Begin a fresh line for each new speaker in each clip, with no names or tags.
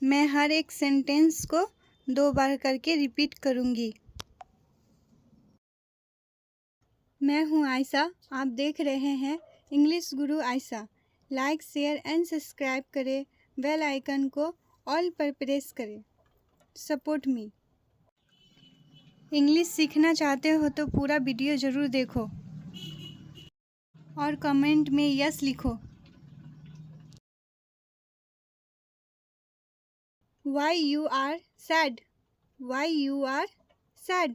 मैं हर एक सेंटेंस को 2 बार करके रिपीट करूँगी। मैं हूँ आयशा, आप देख रहे हैं English Guru Ayesha. Like, share and subscribe करें, बेल आइकन को ऑल पर प्रेस करें। Support me. इंग्लिश सीखना चाहते हो तो पूरा वीडियो ज़रूर देखो और कमेंट में यस लिखो। Why you are sad? Why you are sad?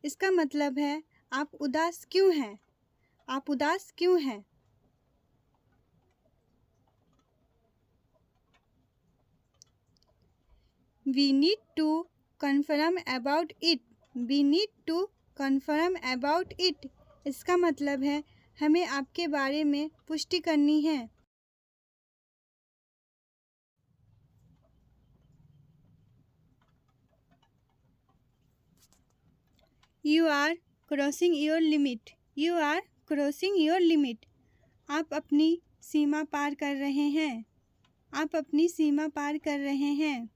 इसका मतलब है आप उदास क्यों हैं? आप उदास क्यों हैं? We need to confirm about it. We need to confirm about it. इसका मतलब है हमें आपके बारे में पुष्टि करनी है। You are crossing your limit. You are crossing your limit. आप अपनी सीमा पार कर रहे हैं। आप अपनी सीमा पार कर रहे हैं।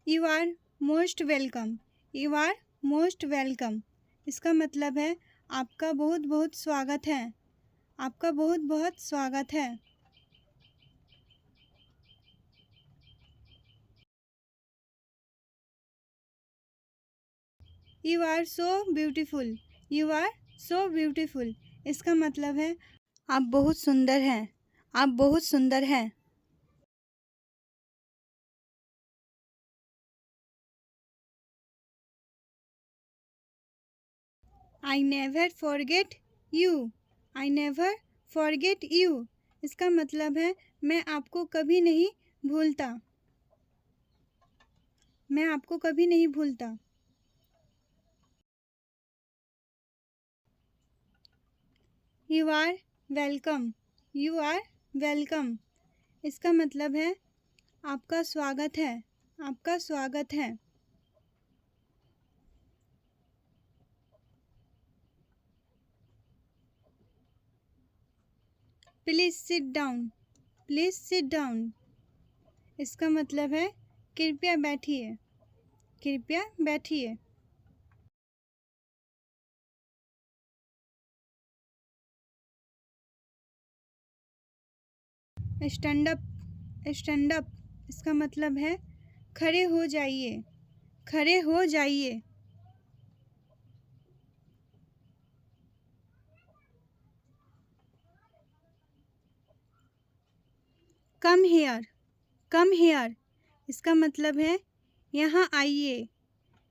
You are most welcome. You are most welcome. इसका मतलब है आपका बहुत बहुत स्वागत है। आपका बहुत बहुत स्वागत है। You are so beautiful. You are so beautiful. इसका मतलब है आप बहुत सुंदर हैं। आप बहुत सुंदर हैं। I never forget you. I never forget you. इसका मतलब है मैं आपको कभी नहीं भूलता। मैं आपको कभी नहीं भूलता। You are welcome. You are welcome. इसका मतलब है आपका स्वागत है। आपका स्वागत है। Please sit down. Please sit down. इसका मतलब है कृपया बैठिए। कृपया बैठिए। Stand up. Stand up. इसका मतलब है खड़े हो जाइए। खड़े हो जाइए। Come here. Come here. इसका मतलब है यहाँ आइए।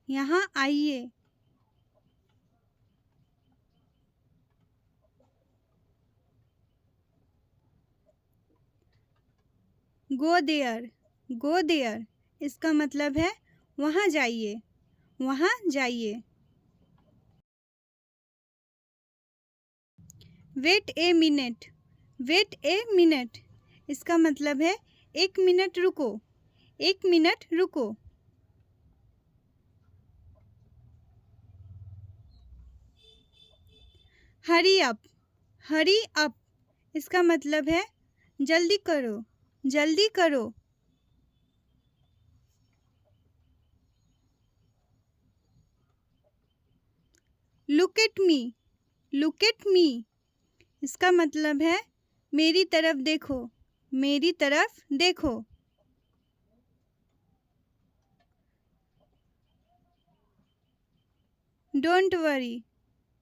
यहाँ आइए। Go there. Go there. इसका मतलब है वहाँ जाइए। वहाँ जाइए। Wait a minute. Wait a minute. इसका मतलब है 1 मिनट रुको। 1 मिनट रुको। Hurry up. Hurry up. इसका मतलब है जल्दी करो। जल्दी करो। Look at me. Look at मी। इसका मतलब है मेरी तरफ देखो। मेरी तरफ देखो। Don't worry.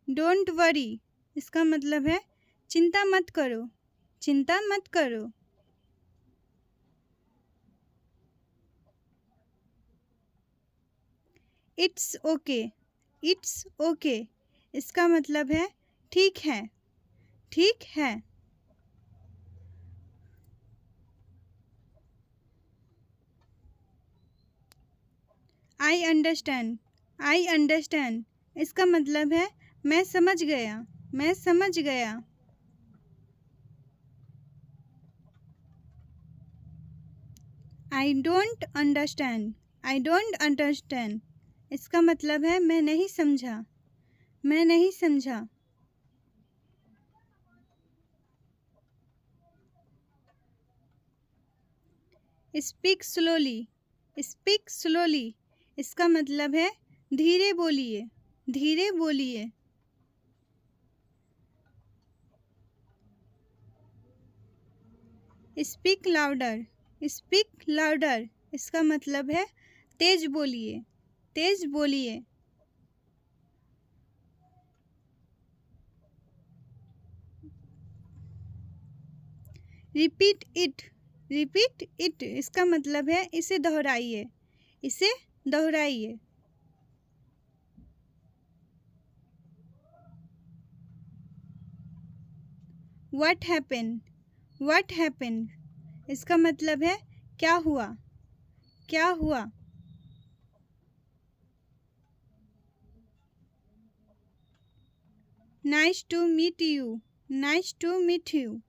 Don't worry. इसका मतलब है चिंता मत करो। चिंता मत करो। It's okay. It's okay. इसका मतलब है ठीक है। ठीक है। I understand. I understand. इसका मतलब है मैं समझ गया। मैं समझ गया। I don't understand. I don't understand. इसका मतलब है मैं नहीं समझा। मैं नहीं समझा। स्पीक स्लोली, स्पीक स्लोली इसका मतलब है धीरे बोलिए, धीरे बोलिए। स्पीक लाउडर, स्पीक लाउडर इसका मतलब है तेज बोलिए, तेज बोलिए। रिपीट इट, रिपीट इट इसका मतलब है इसे दोहराइए, इसे दोहराइए। व्हाट हैपेंड, व्हाट हैपेंड इसका मतलब है क्या हुआ, क्या हुआ। Nice to meet you, nice to meet you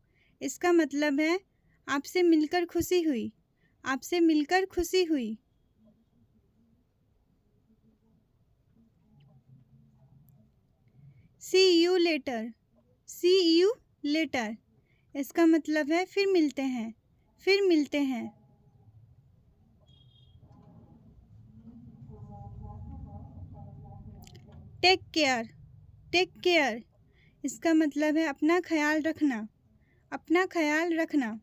इसका मतलब है आपसे मिलकर खुशी हुई, आपसे मिलकर खुशी हुई। See you later, see you later इसका मतलब है फिर मिलते हैं, फिर मिलते हैं। टेक केयर, टेक केयर इसका मतलब है अपना ख्याल रखना, अपना ख्याल रखना।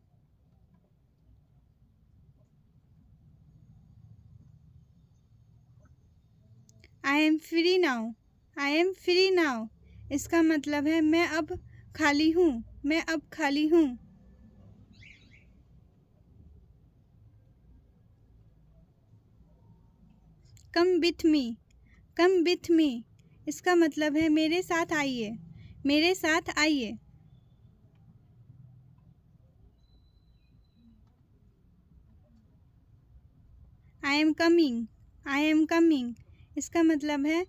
I am free now, I am free now इसका मतलब है मैं अब खाली हूँ, मैं अब खाली हूँ। Come with me, come with me इसका मतलब है मेरे साथ आइए, मेरे साथ आइए। I am coming, I am coming इसका मतलब है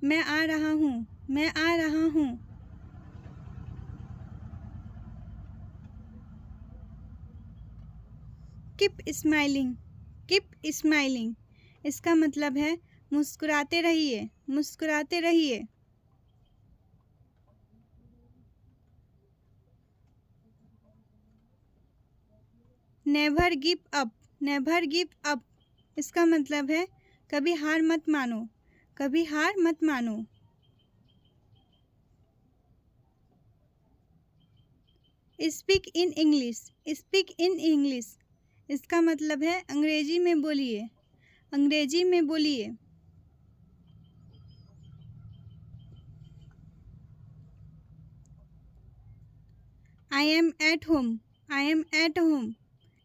मैं आ रहा हूँ, मैं आ रहा हूँ। कीप स्माइलिंग, कीप स्माइलिंग इसका मतलब है मुस्कुराते रहिए, मुस्कुराते रहिए। Never give up, never give up इसका मतलब है कभी हार मत मानो, कभी हार मत मानो। Speak in English, speak in English इसका मतलब है अंग्रेजी में बोलिए, अंग्रेजी में बोलिए। I am at home, I am at home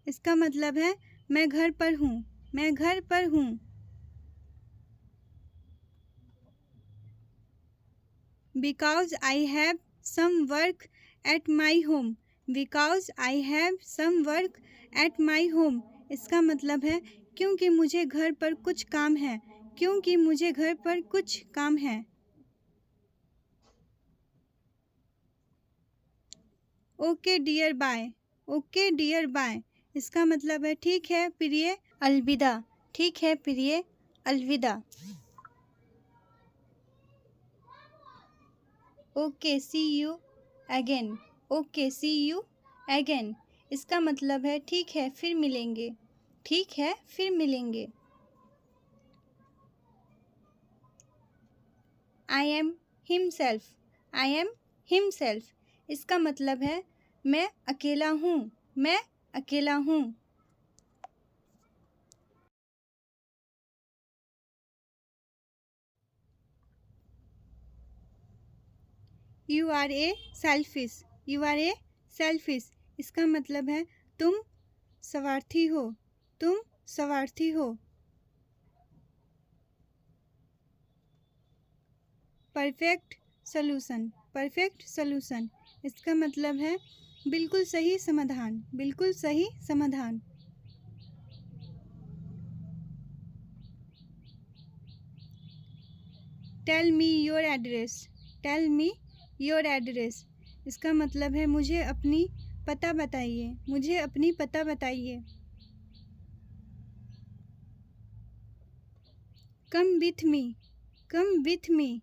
इसका मतलब है मैं घर पर हूँ, मैं घर पर हूँ। Because I have some work at my home, because I have some work at my home इसका मतलब है क्योंकि मुझे घर पर कुछ काम है, क्योंकि मुझे घर पर कुछ काम है। Okay dear bye, okay dear bye इसका मतलब है ठीक है प्रिय अलविदा, ठीक है प्रिय अलविदा। Okay see you again, okay see you again इसका मतलब है ठीक है फिर मिलेंगे, ठीक है फिर मिलेंगे। I am himself, I am himself इसका मतलब है मैं अकेला हूँ, मैं अकेला हूँ। You are a selfish, you are a selfish इसका मतलब है तुम स्वार्थी हो, तुम स्वार्थी हो। परफेक्ट सॉल्यूशन, परफेक्ट सॉल्यूशन इसका मतलब है बिल्कुल सही समाधान, बिल्कुल सही समाधान। Tell me your address, tell me your address इसका मतलब है मुझे अपनी पता बताइए, मुझे अपनी पता बताइए। Come with me, come with me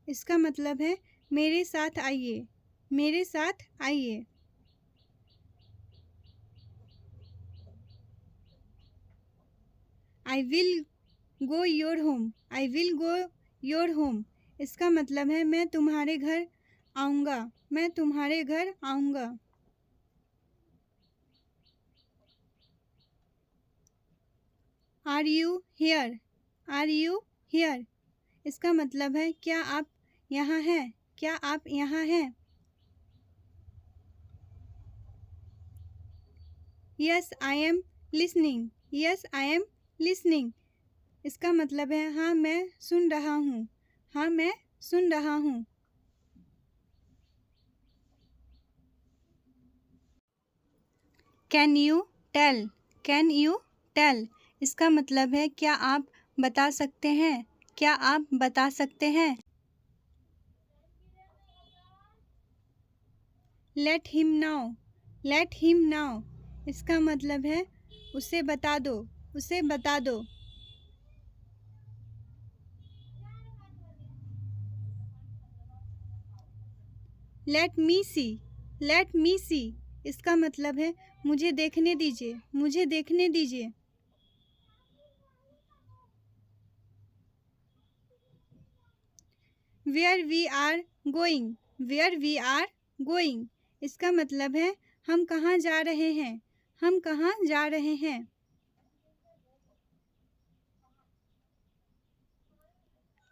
इसका मतलब है मेरे साथ आइए, मेरे साथ आइए। I will go your home, I will go your home. इसका मतलब है मैं तुम्हारे घर आऊँगा, मैं तुम्हारे घर आऊँगा। Are you here, are you here. इसका मतलब है क्या आप यहाँ हैं, क्या आप यहाँ हैं। Yes I am listening, yes I am listening. इसका मतलब है हाँ मैं सुन रहा हूँ, हाँ मैं सुन रहा हूँ। Can you tell, can you tell. इसका मतलब है क्या आप बता सकते हैं, क्या आप बता सकते हैं। Let him now, let him now. इसका मतलब है उसे बता दो, उसे बता दो। Let me see, let me see. इसका मतलब है मुझे देखने दीजिए, मुझे देखने दीजिए। Where we are going, where we are going. इसका मतलब है हम कहाँ जा रहे हैं, हम कहाँ जा रहे हैं।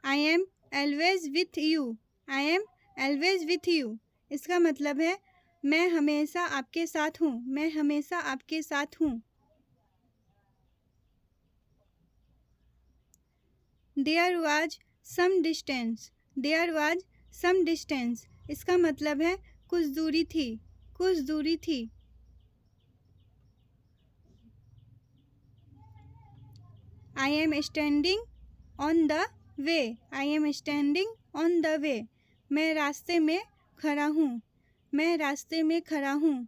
I am always with you, I am always with you. इसका मतलब है मैं हमेशा आपके साथ हूँ, मैं हमेशा आपके साथ हूँ। There was some distance, there was some distance. इसका मतलब है कुछ दूरी थी, कुछ दूरी थी। I am standing on the way, I am standing on the way. मैं रास्ते में खड़ा हूँ, मैं रास्ते में खड़ा हूँ।